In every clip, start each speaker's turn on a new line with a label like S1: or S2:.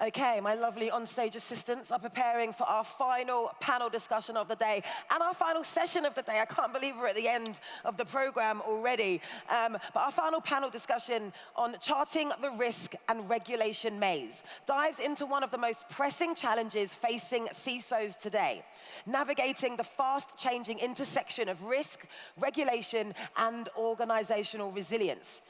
S1: Okay, my lovely on-stage assistants are preparing for our final panel discussion of the day and our final session of the day. I can't believe we're at the end of the program already. But our final panel discussion on charting the risk and regulation maze dives into one of the most pressing challenges facing CISOs today, navigating the fast-changing intersection of risk, regulation, and organizational resilience.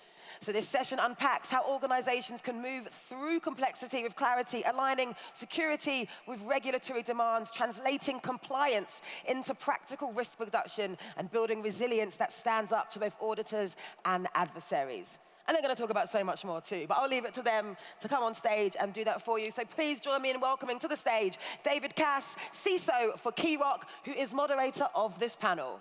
S1: So this session unpacks how organizations can move through complexity with clarity, aligning security with regulatory demands, translating compliance into practical risk reduction, and building resilience that stands up to both auditors and adversaries. And they're going to talk about so much more too, but I'll leave it to them to come on stage and do that for you. So please join me in welcoming to the stage David Cass, CISO for Keyrock, who is moderator of this panel.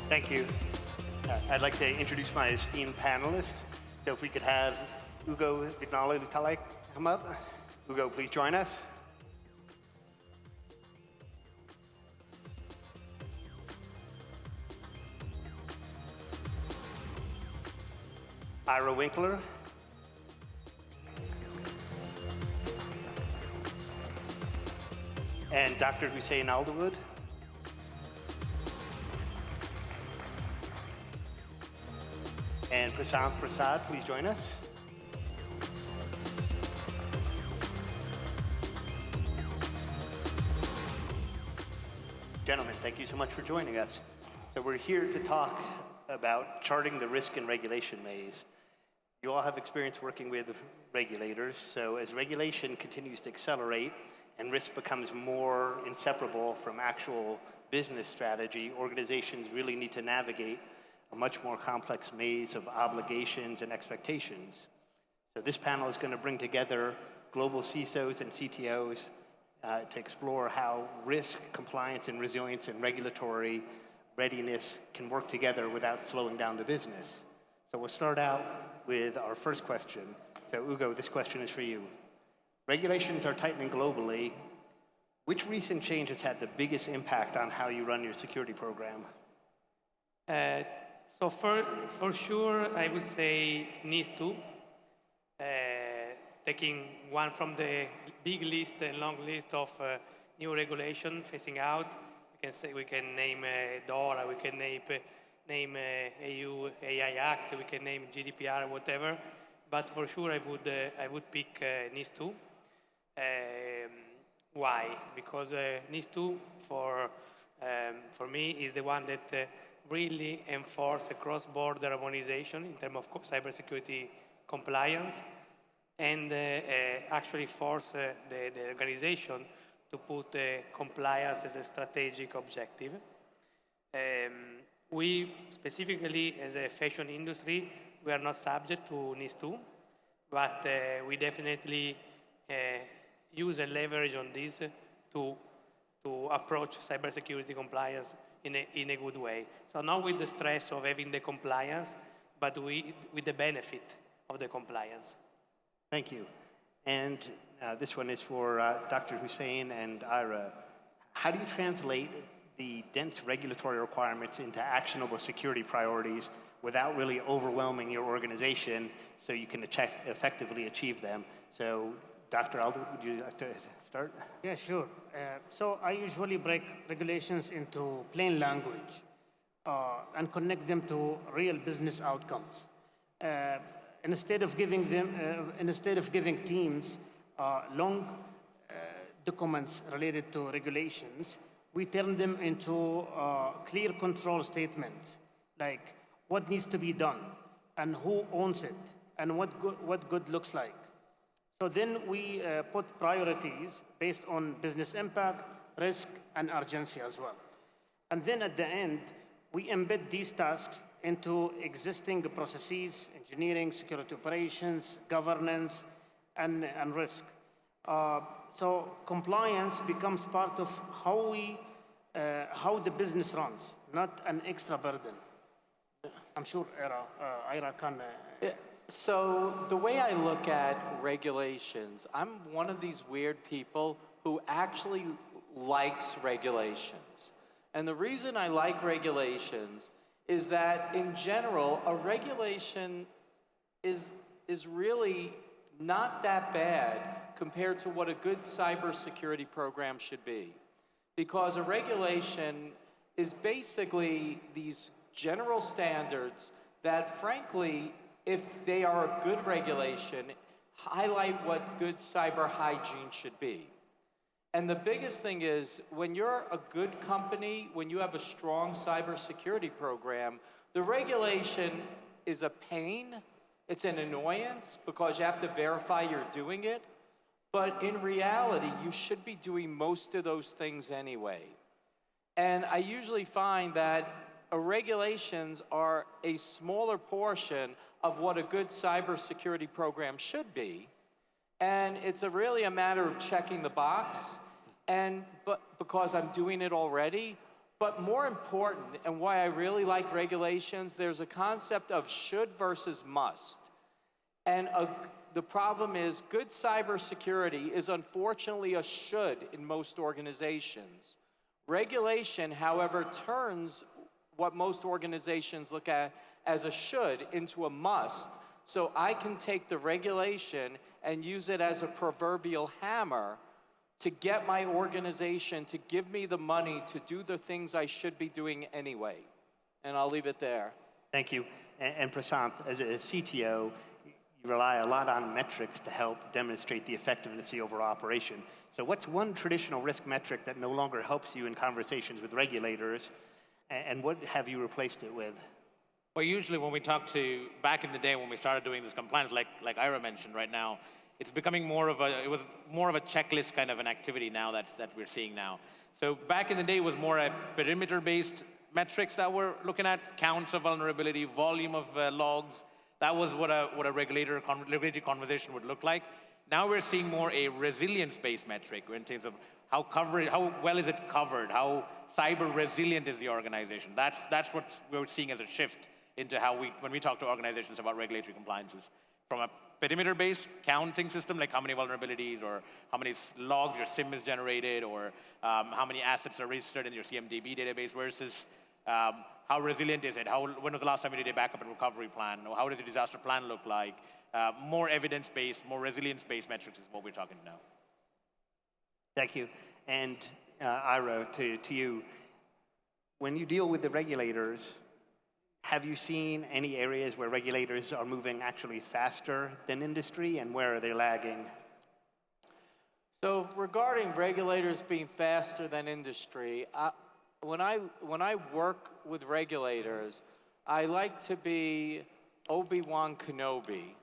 S2: Thank you. I'd like to introduce my esteemed panelists. So if we could have Ugo, Vignolo, Lutati come up. Ugo, please join us. Ira Winkler. And Dr. Hussain Aldawood. And Prasanth, Prasad, please join us. Gentlemen, thank you so much for joining us. So we're here to talk about charting the risk and regulation maze. You all have experience working with regulators, so as regulation continues to accelerate and risk becomes more inseparable from actual business strategy, organizations really need to navigate a much more complex maze of obligations and expectations. So this panel is going to bring together global CISOs and CTOs to explore how risk, compliance, and resilience and regulatory readiness can work together without slowing down the business. So we'll start out with our first question. So Ugo, this question is for you. Regulations are tightening globally. Which recent change has had the biggest impact on how you run your security program?
S3: So for sure, I would say NIS2, taking one from the big list and long list of new regulation facing out. We can name DORA, we can name EU AI Act, we can name GDPR, whatever. But for sure, I would pick NIS2. Why? Because NIS2 for me is the one that really enforce a cross-border harmonization in terms of cybersecurity compliance and actually force the organization to put compliance as a strategic objective. We specifically, as a fashion industry, we are not subject to NIS2, but we definitely use and leverage on this to approach cybersecurity compliance in a good way. So not with the stress of having the compliance, but with the benefit of the compliance.
S2: Thank you. And this one is for Dr. Hussain and Ira. How do you translate the dense regulatory requirements into actionable security priorities without really overwhelming your organization so you can effectively achieve them? So Dr. Aldawood, would you like to start?
S4: Yeah, sure. So I usually break regulations into plain language and connect them to real business outcomes. Instead of giving teams long documents related to regulations, we turn them into clear control statements, like what needs to be done and who owns it and what good looks like. So then we put priorities based on business impact, risk, and urgency as well. And then at the end, we embed these tasks into existing processes, engineering, security operations, governance, and risk. So compliance becomes part of how the business runs, not an extra burden. I'm sure Ira can...
S5: So the way I look at regulations, I'm one of these weird people who actually likes regulations. And the reason I like regulations is that in general, a regulation is really not that bad compared to what a good cybersecurity program should be. Because a regulation is basically these general standards that, frankly, if they are a good regulation, highlight what good cyber hygiene should be. And the biggest thing is, when you're a good company, when you have a strong cybersecurity program, the regulation is a pain, it's an annoyance, because you have to verify you're doing it. But in reality, you should be doing most of those things anyway. And I usually find that regulations are a smaller portion of what a good cybersecurity program should be. And it's really a matter of checking the box, but because I'm doing it already. But more important, and why I really like regulations, there's a concept of should versus must. And the problem is, good cybersecurity is unfortunately a should in most organizations. Regulation, however, turns what most organizations look at as a should into a must. So I can take the regulation and use it as a proverbial hammer to get my organization to give me the money to do the things I should be doing anyway. And I'll leave it there.
S2: Thank you. And Prasanth, as a CTO, you rely a lot on metrics to help demonstrate the effectiveness of the overall operation. So what's one traditional risk metric that no longer helps you in conversations with regulators, and what have you replaced it with?
S6: Well, usually when we talk to, back in the day when we started doing this compliance, like Ira mentioned right now, it's becoming it was more of a checklist kind of an activity now that we're seeing now. So back in the day, it was more a perimeter-based metrics that we're looking at, counts of vulnerability, volume of logs. That was what a regulatory conversation would look like. Now we're seeing more a resilience-based metric in terms of how well is it covered, how cyber resilient is the organization. That's what we're seeing as a shift into when we talk to organizations about regulatory compliances. From a perimeter-based counting system, like how many vulnerabilities or how many logs your SIM is generated, or how many assets are registered in your CMDB database, versus how resilient is it? When was the last time you did a backup and recovery plan? Or how does your disaster plan look like? More evidence-based, more resilience-based metrics is what we're talking now.
S2: Thank you. And Ira, to you, when you deal with the regulators, have you seen any areas where regulators are moving actually faster than industry, and where are they lagging?
S5: So regarding regulators being faster than industry, when I work with regulators, I like to be Obi-Wan Kenobi.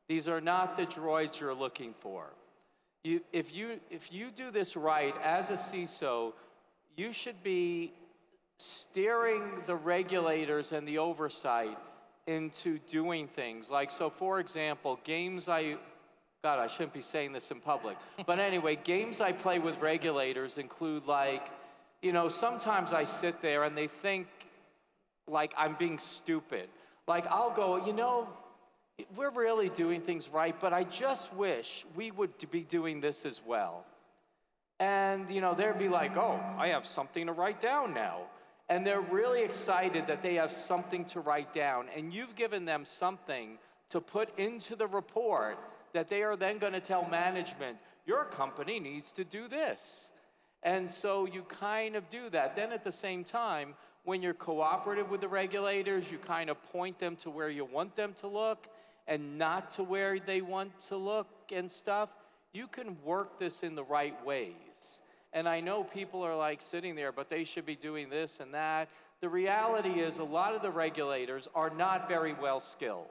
S5: These are not the droids you're looking for. If you do this right as a CISO, you should be steering the regulators and the oversight into doing things. Like, so for example, God, I shouldn't be saying this in public. But anyway, games I play with regulators include, like, sometimes I sit there and they think like I'm being stupid. Like, I'll go, we're really doing things right, but I just wish we would be doing this as well. And, they'd be like, oh, I have something to write down now. And they're really excited that they have something to write down. And you've given them something to put into the report that they are then going to tell management, your company needs to do this. And so you kind of do that. Then at the same time, when you're cooperative with the regulators, you kind of point them to where you want them to look and not to where they want to look and stuff. You can work this in the right ways. And I know people are like sitting there, but they should be doing this and that. The reality is a lot of the regulators are not very well skilled.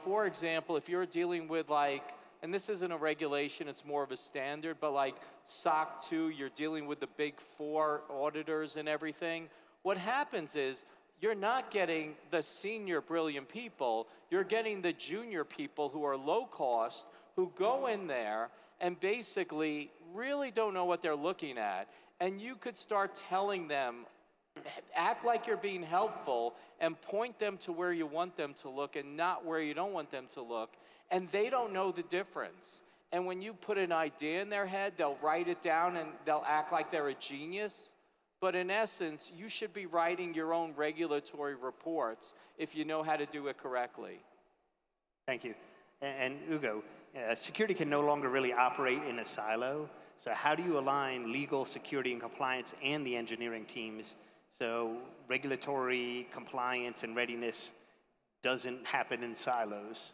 S5: For example, if you're dealing with and this isn't a regulation, it's more of a standard, but like SOC 2, you're dealing with the big four auditors and everything. What happens is you're not getting the senior brilliant people, you're getting the junior people who are low cost, who go in there and basically really don't know what they're looking at. And you could start telling them, act like you're being helpful and point them to where you want them to look and not where you don't want them to look. And they don't know the difference. And when you put an idea in their head, they'll write it down and they'll act like they're a genius. But in essence, you should be writing your own regulatory reports if you know how to do it correctly.
S2: Thank you. And Ugo, security can no longer really operate in a silo. So how do you align legal, security, and compliance and the engineering teams so regulatory compliance and readiness doesn't happen in silos?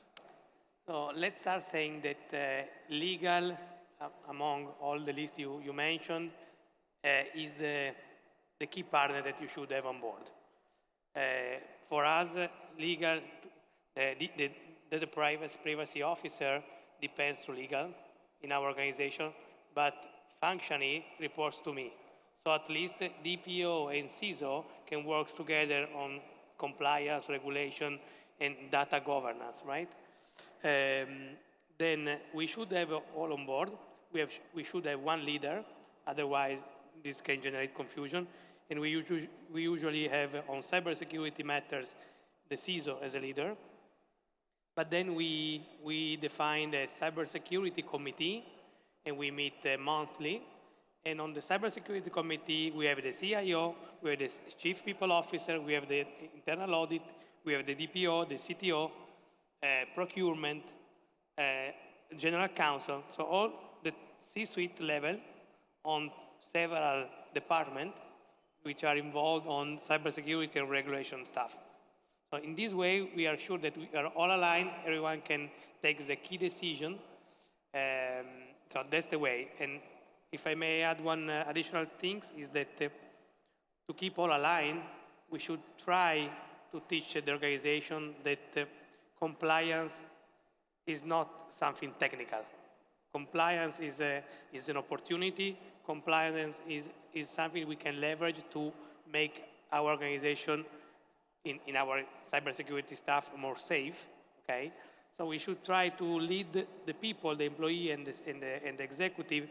S3: So let's start saying that legal, among all the list you mentioned, is the key partner that you should have on board. For us, legal, the privacy officer depends to legal in our organization, but functionally reports to me. So at least DPO and CISO can work together on compliance, regulation, and data governance, right? Then we should have all on board. We should have one leader, otherwise this can generate confusion. And we usually have on cybersecurity matters the CISO as a leader. But then we define the cybersecurity committee, and we meet monthly. And on the cybersecurity committee, we have the CIO, we have the chief people officer, we have the internal audit, we have the DPO, the CTO, procurement, general counsel. So all the C-suite level on several departments which are involved on cybersecurity and regulation stuff. So in this way, we are sure that we are all aligned, everyone can take the key decision. So that's the way. And if I may add one additional thing, is that to keep all aligned, we should try to teach the organization that compliance is not something technical. Compliance is an opportunity. Compliance is something we can leverage to make our organization in our cybersecurity staff more safe, okay? So we should try to lead the people, the employee and the executive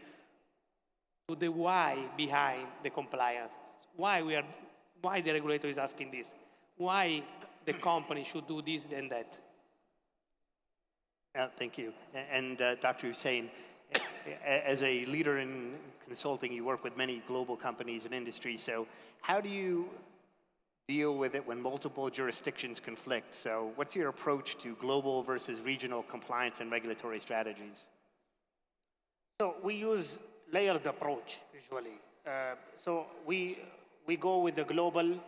S3: to the why behind the compliance. Why the regulator is asking this. Why the company should do this and that.
S2: Thank you. And Dr. Hussain, as a leader in consulting, you work with many global companies and industries. So how do you deal with it when multiple jurisdictions conflict? So what's your approach to global versus regional compliance and regulatory strategies?
S4: So we use layered approach usually. So we go with the global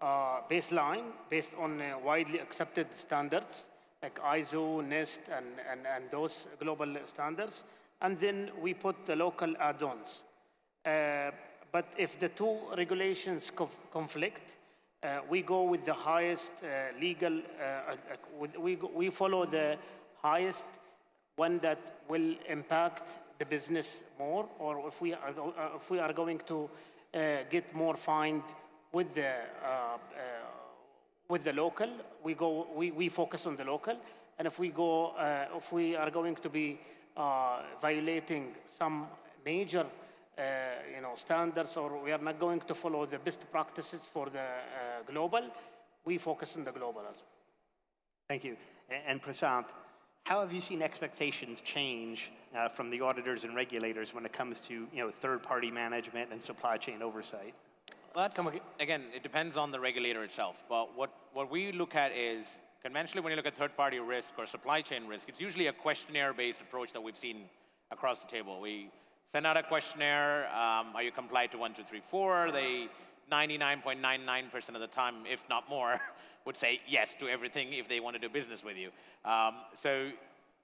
S4: baseline based on widely accepted standards like ISO, NIST, and those global standards. And then we put the local add-ons. But if the two regulations conflict, we go with the highest legal, we follow the highest one that will impact the business more, or if we are going to get more fined with the local, we focus on the local, and if we are going to be violating some major standards, or we are not going to follow the best practices for the global, we focus on the global as well.
S2: Thank you. And Prasanth, how have you seen expectations change from the auditors and regulators when it comes to third-party management and supply chain oversight?
S6: Well, again, it depends on the regulator itself. But what we look at is, conventionally, when you look at third-party risk or supply chain risk, it's usually a questionnaire-based approach that we've seen across the table. We send out a questionnaire, are you compliant to 1, 2, 3, 4? They 99.99% of the time, if not more, would say yes to everything if they want to do business with you. So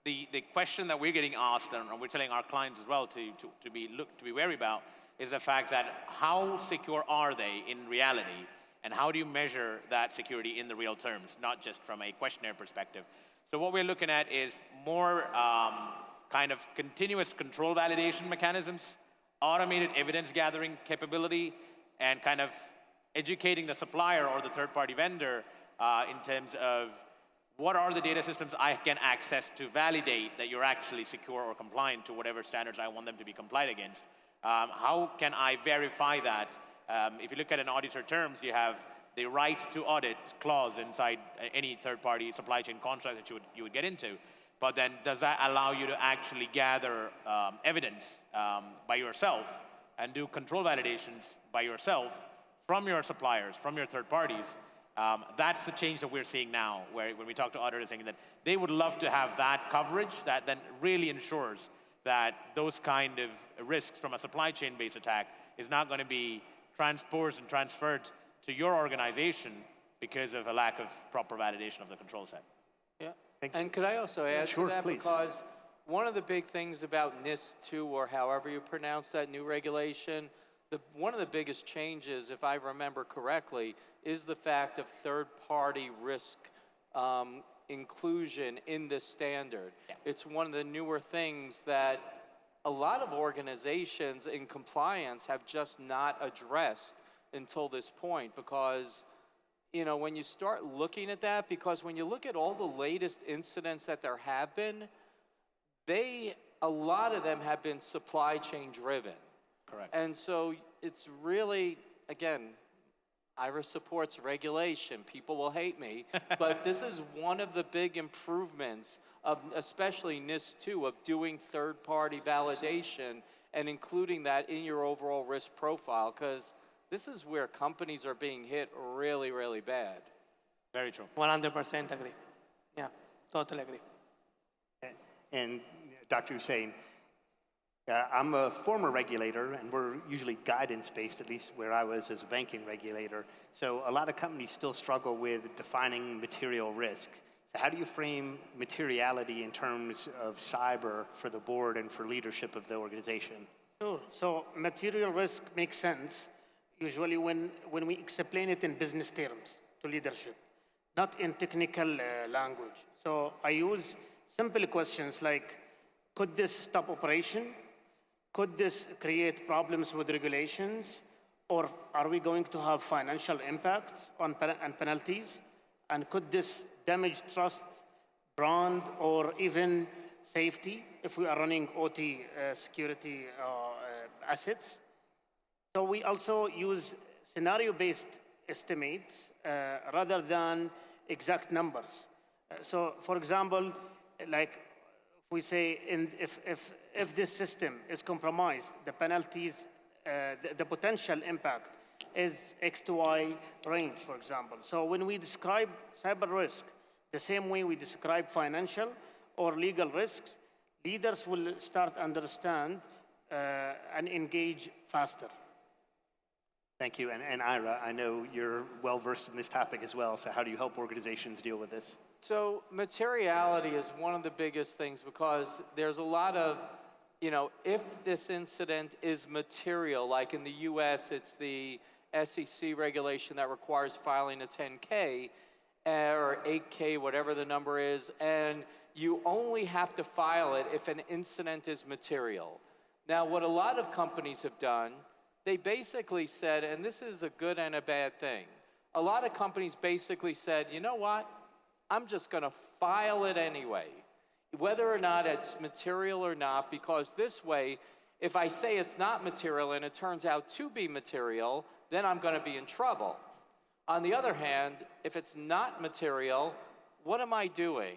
S6: the question that we're getting asked, and we're telling our clients as well to be wary about, is the fact that how secure are they in reality, and how do you measure that security in the real terms, not just from a questionnaire perspective. So what we're looking at is more kind of continuous control validation mechanisms, automated evidence gathering capability, and kind of educating the supplier or the third-party vendor in terms of what are the data systems I can access to validate that you're actually secure or compliant to whatever standards I want them to be compliant against. How can I verify that? If you look at an auditor terms, you have the right to audit clause inside any third-party supply chain contract that you would get into. But then does that allow you to actually gather evidence by yourself and do control validations by yourself from your suppliers, from your third parties, That's the change that we're seeing now, where when we talk to auditors saying that they would love to have that coverage that then really ensures that those kind of risks from a supply chain-based attack is not going to be transposed and transferred to your organization because of a lack of proper validation of the control set.
S5: Yeah.
S2: Thank you.
S5: And could I also add
S2: Sure,
S5: to that?
S2: please.
S5: Because one of the big things about NIS2, or however you pronounce that new regulation, one of the biggest changes, if I remember correctly, is the fact of third-party risk inclusion in this standard.
S6: Yeah.
S5: It's one of the newer things that a lot of organizations in compliance have just not addressed until this point, because when you start looking at that, because when you look at all the latest incidents that there have been, a lot of them have been supply chain driven.
S6: Correct.
S5: And so it's really, again, IRA supports regulation. People will hate me, but this is one of the big improvements of, especially NIS2, of doing third-party validation and including that in your overall risk profile, because this is where companies are being hit really, really bad.
S6: Very true.
S3: 100% agree. Yeah, totally agree.
S2: And Dr. Hussain, I'm a former regulator, and we're usually guidance-based, at least where I was as a banking regulator. So a lot of companies still struggle with defining material risk. So how do you frame materiality in terms of cyber for the board and for leadership of the organization?
S4: Sure. So material risk makes sense usually when we explain it in business terms to leadership, not in technical language. So I use simple questions like, could this stop operation? Could this create problems with regulations? Or are we going to have financial impacts and penalties? And could this damage trust, brand, or even safety if we are running OT security assets? So we also use scenario-based estimates rather than exact numbers. So for example, like we say, if this system is compromised, the penalties, the potential impact is X to Y range, for example. So when we describe cyber risk, the same way we describe financial or legal risks, leaders will start understand and engage faster.
S2: Thank you. And Ira, I know you're well-versed in this topic as well, so how do you help organizations deal with this?
S5: So materiality is one of the biggest things, because there's a lot of, if this incident is material, like in the US, it's the SEC regulation that requires filing a 10K or 8K, whatever the number is, and you only have to file it if an incident is material. Now, what a lot of companies have done, they basically said, and this is a good and a bad thing, a lot of companies basically said, you know what? I'm just going to file it anyway, whether or not it's material or not, because this way, if I say it's not material and it turns out to be material, then I'm going to be in trouble. On the other hand, if it's not material, what am I doing?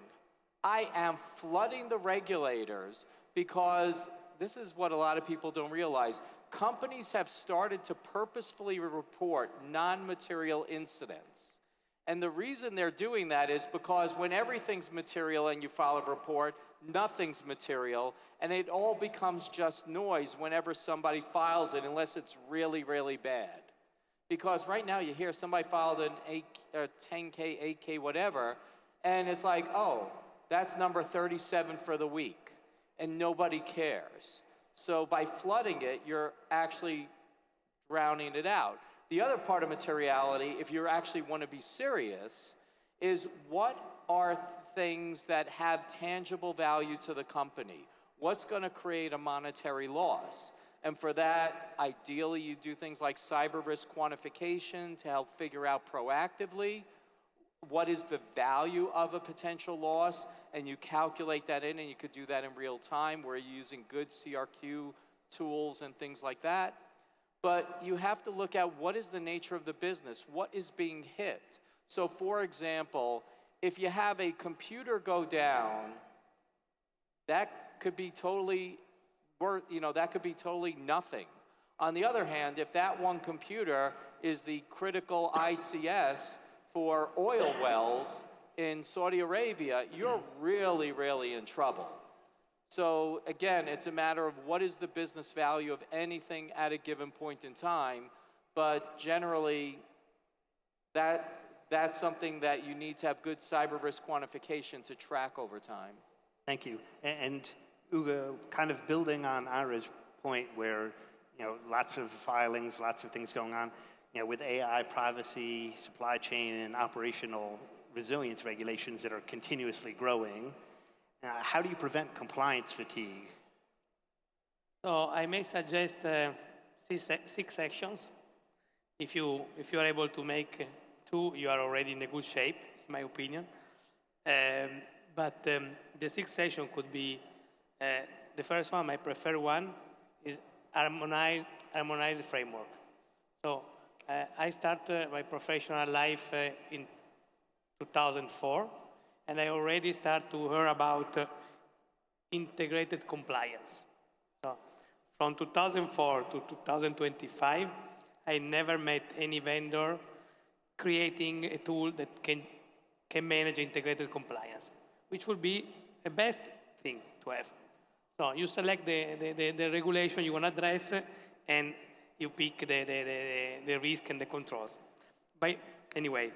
S5: I am flooding the regulators, because this is what a lot of people don't realize. Companies have started to purposefully report non-material incidents. And the reason they're doing that is because when everything's material and you file a report, nothing's material, and it all becomes just noise whenever somebody files it, unless it's really, really bad. Because right now you hear somebody filed an 10K, 8K, whatever, and it's like, oh, that's number 37 for the week, and nobody cares. So by flooding it, you're actually drowning it out. The other part of materiality, if you actually want to be serious, is what are things that have tangible value to the company? What's going to create a monetary loss? And for that, ideally, you do things like cyber risk quantification to help figure out proactively what is the value of a potential loss, and you calculate that in, and you could do that in real time where you're using good CRQ tools and things like that. But you have to look at what is the nature of the business, what is being hit. So for example, if you have a computer go down, that could be totally nothing. On the other hand, if that one computer is the critical ICS for oil wells in Saudi Arabia, you're really, really in trouble. So again, it's a matter of what is the business value of anything at a given point in time, but generally that's something that you need to have good cyber risk quantification to track over time.
S2: Thank you. And Ugo, kind of building on Ira's point where, lots of filings, lots of things going on, with AI, privacy, supply chain, and operational resilience regulations that are continuously growing, how do you prevent compliance fatigue?
S3: So I may suggest 6 actions. If you are able to make 2, you are already in a good shape, in my opinion. But the 6th section could be, the first one, my preferred one, is harmonized framework. So I started my professional life in 2004, and I already start to hear about integrated compliance. So from 2004 to 2025, I never met any vendor creating a tool that can manage integrated compliance, which would be the best thing to have. So you select the regulation you want to address, and you pick the risk and the controls. But anyway,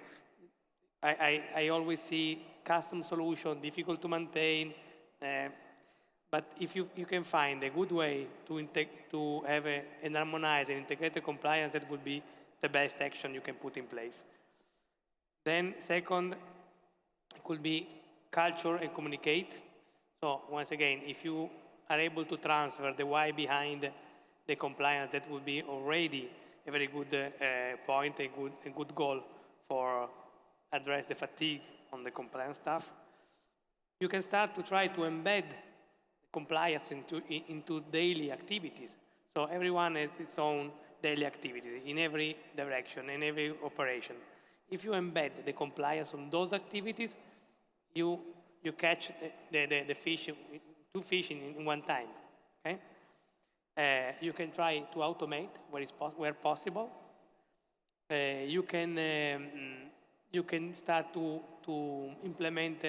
S3: I always see custom solution, difficult to maintain, but if you can find a good way to have an harmonized and integrated compliance, that would be the best action you can put in place. Then second, could be culture and communicate. So once again, if you are able to transfer the why behind the compliance, that would be already a very good point, a good goal for address the fatigue on the compliance stuff. You can start to try to embed compliance into daily activities. So everyone has its own daily activities in every direction, in every operation. If you embed the compliance on those activities, you catch the fish, 2 fish in one time. Okay? You can try to automate where possible. You can start to implement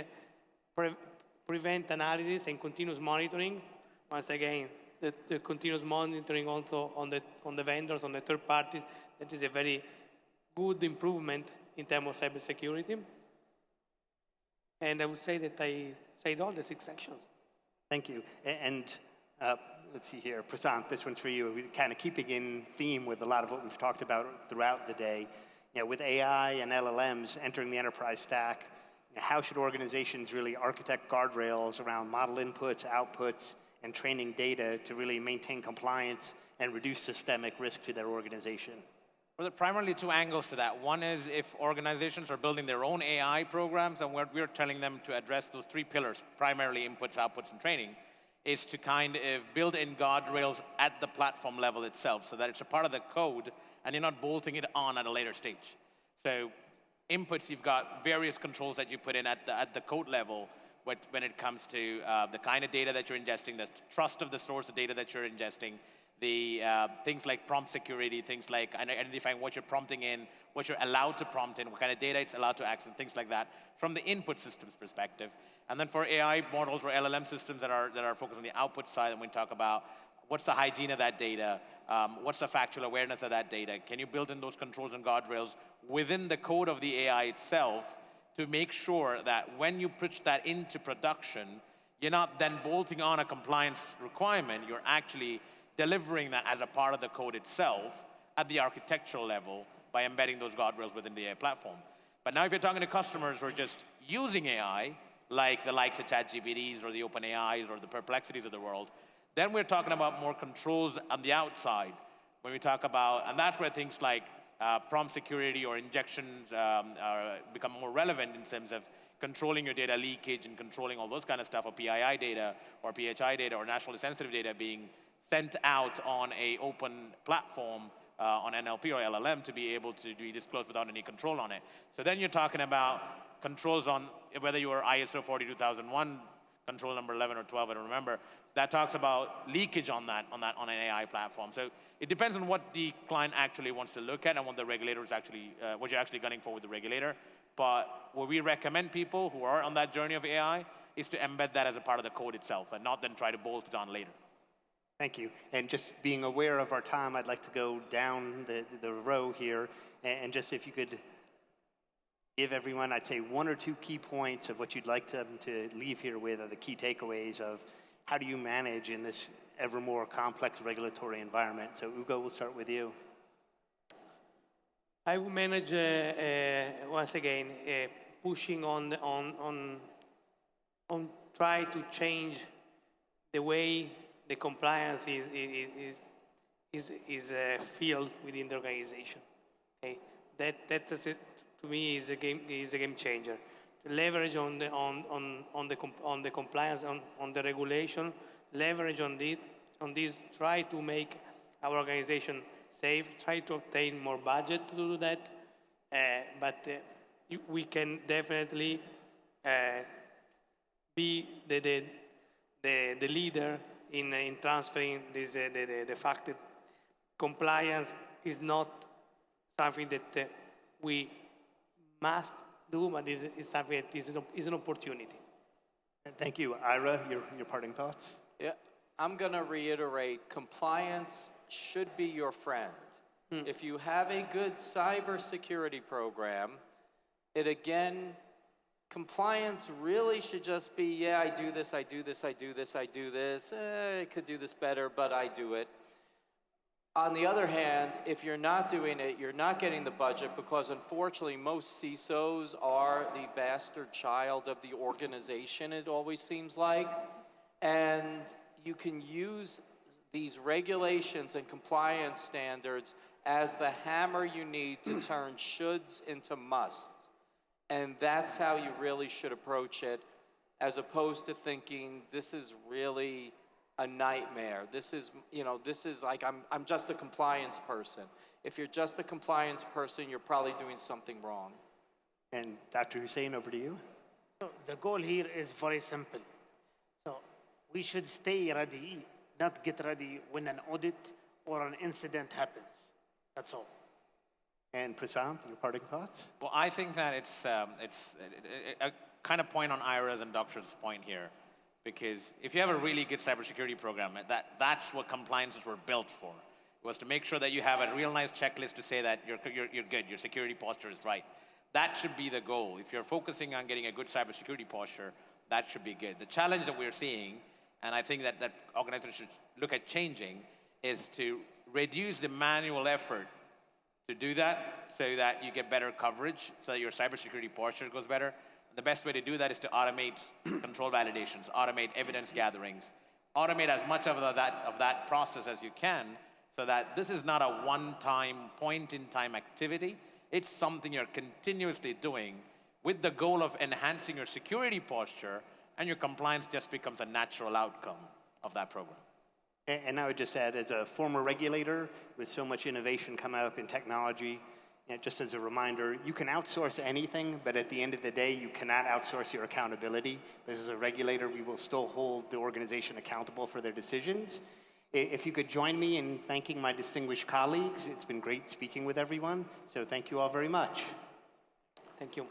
S3: prevent analysis and continuous monitoring. Once again, the continuous monitoring also on the vendors, on the third parties, that is a very good improvement in terms of cybersecurity. And I would say that I said all the 6 actions.
S2: Thank you. And let's see here, Prasanth, this one's for you. We're kind of keeping in theme with a lot of what we've talked about throughout the day. With AI and LLMs entering the enterprise stack, how should organizations really architect guardrails around model inputs, outputs, and training data to really maintain compliance and reduce systemic risk to their organization?
S6: Well, there are primarily 2 angles to that. One is if organizations are building their own AI programs, and what we're telling them to address those 3 pillars, primarily inputs, outputs, and training, is to kind of build in guardrails at the platform level itself so that it's a part of the code and you're not bolting it on at a later stage. So inputs, you've got various controls that you put in at the code level when it comes to the kind of data that you're ingesting, the trust of the source of data that you're ingesting, the things like prompt security, things like identifying what you're prompting in, what you're allowed to prompt in, what kind of data it's allowed to access, things like that, from the input systems perspective. And then for AI models or LLM systems that are focused on the output side, and we talk about what's the hygiene of that data, what's the factual awareness of that data, can you build in those controls and guardrails within the code of the AI itself to make sure that when you push that into production, you're not then bolting on a compliance requirement, you're actually delivering that as a part of the code itself at the architectural level by embedding those guardrails within the AI platform. But now if you're talking to customers who are just using AI, like the likes of ChatGPTs or the OpenAIs or the Perplexities of the world, then we're talking about more controls on the outside. When we talk about, and that's where things like prompt security or injections become more relevant in terms of controlling your data leakage and controlling all those kind of stuff, or PII data or PHI data or nationally sensitive data being sent out on a open platform on NLP or LLM to be able to be disclosed without any control on it. So then you're talking about controls on whether you are ISO 42001 control number 11 or 12, I don't remember, that talks about leakage on an AI platform. So it depends on what the client actually wants to look at and what the regulator is actually, what you're actually gunning for with the regulator. But what we recommend people who are on that journey of AI is to embed that as a part of the code itself and not then try to bolt it on later.
S2: Thank you. And just being aware of our time, I'd like to go down the row here. And just if you could give everyone, I'd say 1 or 2 key points of what you'd like them to leave here with, or the key takeaways of how do you manage in this ever more complex regulatory environment. So Ugo, we'll start with you.
S3: I will manage, once again, pushing on try to change the way the compliance is filled within the organization. Okay, that is it, to me is a game changer. To leverage on the compliance, on the regulation, leverage on this, try to make our organization safe, try to obtain more budget to do that, but we can definitely be the leader in transferring this, the fact that compliance is not something that we must do, but is something that is an opportunity.
S2: Thank you. Ira, your parting thoughts?
S5: Yeah, I'm going to reiterate, compliance should be your friend. If you have a good cybersecurity program, compliance really should just be, yeah, I do this, I do this, I do this, I do this. I could do this better, but I do it. On the other hand, if you're not doing it, you're not getting the budget, because unfortunately most CISOs are the bastard child of the organization, it always seems like. And you can use these regulations and compliance standards as the hammer you need to turn shoulds into musts. And that's how you really should approach it, as opposed to thinking this is really a nightmare. This is like I'm just a compliance person. If you're just a compliance person, you're probably doing something wrong.
S2: And Dr. Hussain, over to you.
S4: So the goal here is very simple. So we should stay ready, not get ready when an audit or an incident happens. That's all.
S2: And Prasanth, your parting thoughts?
S6: Well, I think that it's a kind of point on Ira's and Doctor's point here, because if you have a really good cybersecurity program, that's what compliances were built for. It was to make sure that you have a real nice checklist to say that you're good, your security posture is right. That should be the goal. If you're focusing on getting a good cybersecurity posture, that should be good. The challenge that we're seeing, and I think that organizations should look at changing, is to reduce the manual effort to do that so that you get better coverage, so that your cybersecurity posture goes better. The best way to do that is to automate control validations, automate evidence gatherings, automate as much of that process as you can, so that this is not a one-time, point-in-time activity. It's something you're continuously doing with the goal of enhancing your security posture, and your compliance just becomes a natural outcome of that program.
S2: And I would just add, as a former regulator with so much innovation coming up in technology, just as a reminder, you can outsource anything, but at the end of the day, you cannot outsource your accountability. But as a regulator, we will still hold the organization accountable for their decisions. If you could join me in thanking my distinguished colleagues, it's been great speaking with everyone. So thank you all very much.
S3: Thank you.